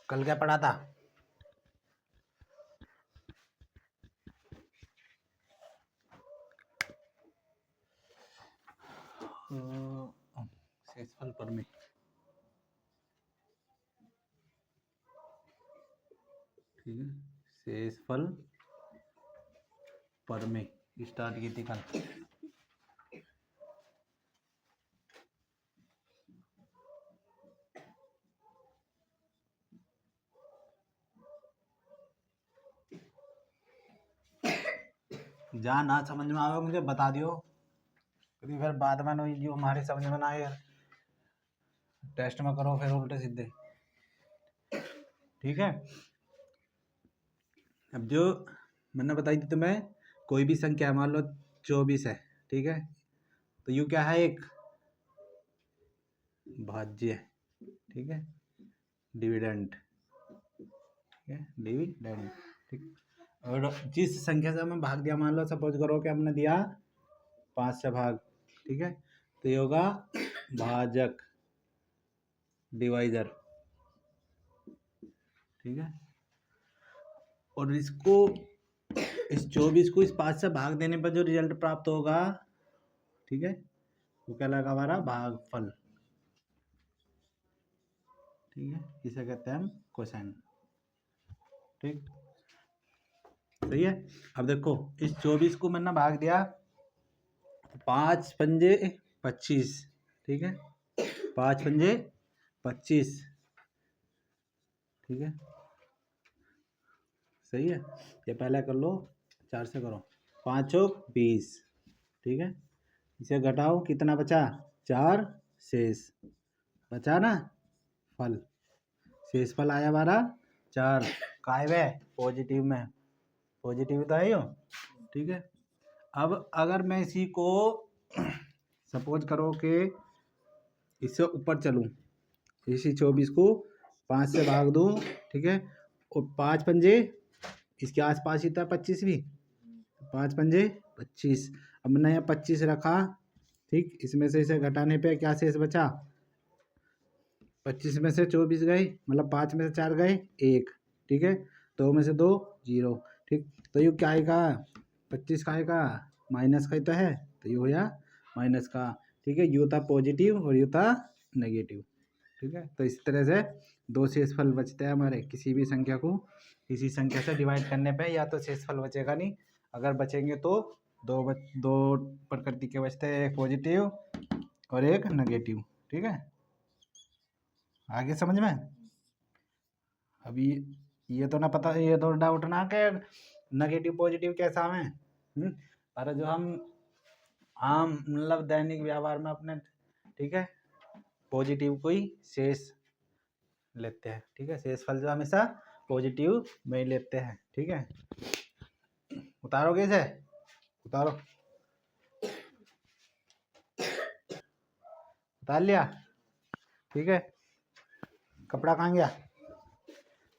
कल क्या पढ़ा था? शेषफल प्रमेय। ठीक है, शेषफल प्रमेय स्टार्ट की थी कल। जहाँ ना समझ में आवे मुझे बता दियो, क्योंकि फिर बाद में नहीं जो हमारे समझ में ना आए टेस्ट में करो फिर उल्टे सीधे। ठीक है, अब जो मैंने बताई थी तुम्हें, कोई भी संख्या मान लो 24 है, ठीक है, तो यू क्या है, एक भाज्य, ठीक है, डिविडेंड, ठीक है, डिविडेंड, ठीक। और जिस संख्या से हमें भाग दिया, मान लो सपोज करो कि हमने दिया 5 से भाग, ठीक है, तो ये होगा भाजक, डिवाइजर, ठीक है। और इसको इस 24 को इस 5 से भाग देने पर जो रिजल्ट प्राप्त होगा, ठीक है, वो क्या लगा हमारा भागफल, ठीक है, इसे कहते हैं हम कोसाइन, ठीक, सही है। अब देखो इस 24 को मैंने भाग दिया 5 पंजे 25, ठीक है, 5 पंजे 25, ठीक है, सही है। ये पहले कर लो, 4 से करो, 5 चौक 20, ठीक है, इसे घटाओ, कितना बचा, 4 शेष बचा ना फल, शेष फल आया हमारा 4, काय में पॉजिटिव में, पॉजिटिव तो है यो, ठीक है। अब अगर मैं इसी को सपोज करो कि इससे ऊपर चलूं, इसी 24 को 5 से भाग दूं, ठीक है, और 5 पंजे इसके आसपास ही था 25 भी, 5 पंजे 25, अब मैंने यहाँ 25 रखा, ठीक, इसमें से इसे घटाने पे क्या शेष बचा, 25 में से 24 गए, मतलब 5 में से 4 गए 1, ठीक है, 2 में से 2 0, ठीक, तो ये क्या आएगा, 25 का आएगा, माइनस का ही तो है, तो ये हो गया माइनस का, ठीक है, यू था पॉजिटिव और यू था नेगेटिव, ठीक है। तो इस तरह से दो शेषफल बचते हैं हमारे, किसी भी संख्या को किसी संख्या से डिवाइड करने पे या तो शेषफल बचेगा नहीं, अगर बचेंगे तो दो प्रकृति के बचते हैं, एक पॉजिटिव और एक नेगेटिव, ठीक है, आगे समझ में। अभी ये तो ना पता, ये तो डाउट ना कि नेगेटिव पॉजिटिव कैसा हमें, पर जो हम आम मतलब दैनिक व्यवहार में अपने, ठीक है, पॉजिटिव को ही शेष लेते हैं, ठीक है, शेषफल जो हमेशा पॉजिटिव में ही लेते हैं, ठीक है। उतारोगे इसे, उतारो, उतार लिया, ठीक है, कपड़ा कहाँ गया,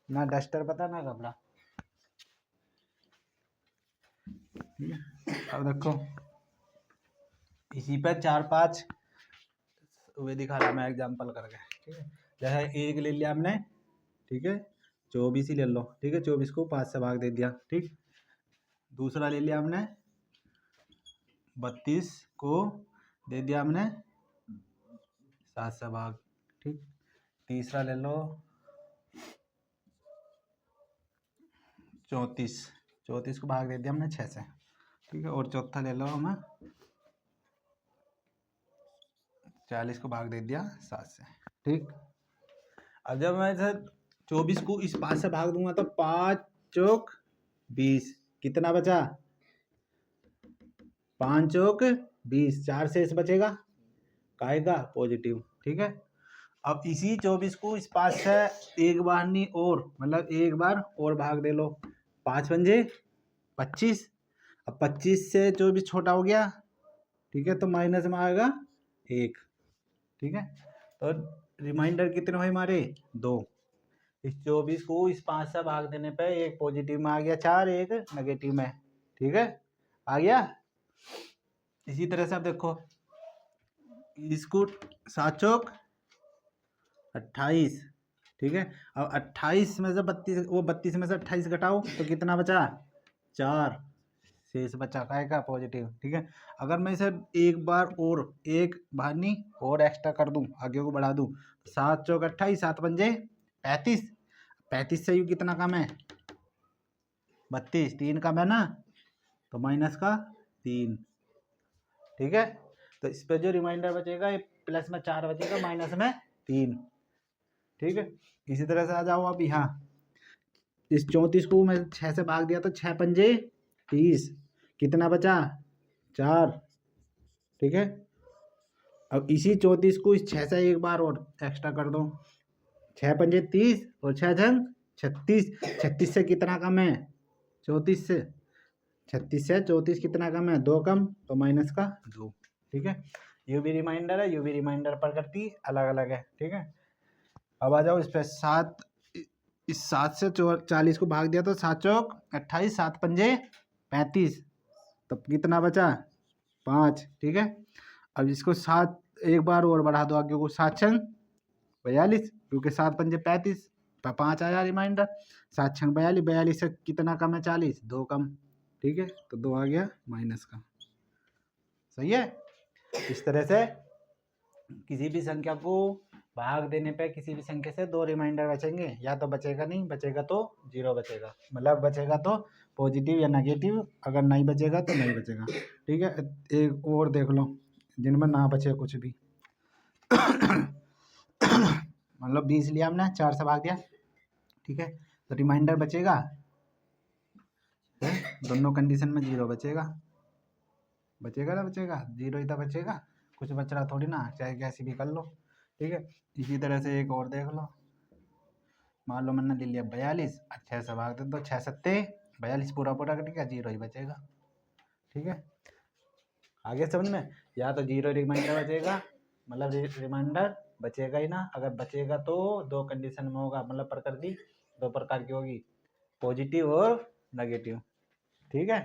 ना डस्टर पता ना कपड़ा, ठीक है। अब देखो इसी पर 4-5 वे दिखा रहा मैं एग्जाम्पल करके, ठीक है, जैसे एक ले लिया हमने, ठीक है, 24 ही ले लो, ठीक है, 24 को 5 से भाग दे दिया, ठीक, दूसरा ले लिया हमने 32 को दे दिया हमने 7 से भाग, ठीक, तीसरा ले लो 34 को भाग दे दिया हमने 6 से, ठीक है, और चौथा ले लो हमें 40 को भाग दे दिया 7 से, ठीक। अब जब मैं इधर 24 को इस 5 से भाग दूंगा तो 5 चौक 20, कितना बचा, 5 चौक 20, 4 शेष बचेगा, काएगा पॉजिटिव, ठीक है। अब इसी 24 को इस 5 से एक बार नहीं और, मतलब एक बार और भाग दे लो, 5 पंजे 25, अब 25 से 24 छोटा हो गया, ठीक है, तो माइनस में आएगा 1, ठीक है, तो रिमाइंडर कितने हुए हमारे 2, इस 24 को इस 5 से भाग देने पे एक पॉजिटिव में आ गया 4, एक नेगेटिव में, ठीक है, आ गया। इसी तरह से आप देखो इसको 7 चौक 28, ठीक है। अब 28 में से 32, वो 32 में से 28 घटाओ तो कितना बचा? 4, शेष बचा काय का? पॉजिटिव। ठीक है। अगर मैं इसे एक बार और एक बार नहीं और एक्स्ट्रा कर दूं, आगे को बढ़ा दूं, 7 चौक 28, 7 पंजे 35, 35 से यू कितना कम है? 32, 3 कम है ना, तो माइनस का 3। ठीक है। तो इस पे जो रिमाइंडर बचेगा ये प्लस में 4 बचेगा, माइनस में 3। ठीक है। इसी तरह से आ जाओ अब यहाँ, इस 34 को मैं 6 से भाग दिया तो 6 पंजे 30, कितना बचा? 4। ठीक है। अब इसी 34 को इस 6 से एक बार और एक्स्ट्रा कर दो, 6 पंजे 30 और 6 छंग 36, 36 से कितना कम है? 34 से। 36 से 34 कितना कम है? 2 कम, तो माइनस का 2। ठीक है। यू भी रिमाइंडर है, यू भी रिमाइंडर पर करती अलग अलग है। ठीक है। अब आ जाओ इस पे 7, इस 7 से 40 को भाग दिया तो 7 चौक 28, 7 पंजे 35, तब कितना बचा? 5। ठीक है। अब इसको 7 एक बार और बढ़ा दो आगे को, 7 छंग 42, क्योंकि 7 पंजे 35, 5 आया रिमाइंडर, 7 छंग 42, 42 से कितना कम है? 40, 2 कम। ठीक है। तो 2 आ गया माइनस का। सही है। इस तरह से किसी भी संख्या को भाग देने पे किसी भी संख्या से 2 रिमाइंडर बचेंगे, या तो बचेगा नहीं, बचेगा तो 0 बचेगा, मतलब बचेगा तो पॉजिटिव या नेगेटिव, अगर नहीं बचेगा तो नहीं बचेगा। ठीक है। एक और देख लो जिनमें ना बचे कुछ भी। मतलब 20 लिया हमने, 4 से भाग दिया। ठीक है। तो रिमाइंडर बचेगा, दोनों कंडीशन में 0 बचेगा, बचेगा ना, बचेगा 0 ही तो बचेगा, कुछ बच रहा थोड़ी ना, चाहे कैसी भी कर लो। ठीक है। इसी तरह से एक और देख लो, मान लो मैंने ले लिया 42, 6 से भाग दे तो 6 सत्ते 42, पूरा पूरा कट गया, 0 ही बचेगा। ठीक है। आगे समझ में? या तो 0 रिमाइंडर बचेगा, मतलब रिमाइंडर बचेगा ही ना, अगर बचेगा तो 2 कंडीशन में होगा, मतलब प्रकृति 2 प्रकार की होगी, पॉजिटिव और नेगेटिव। ठीक है।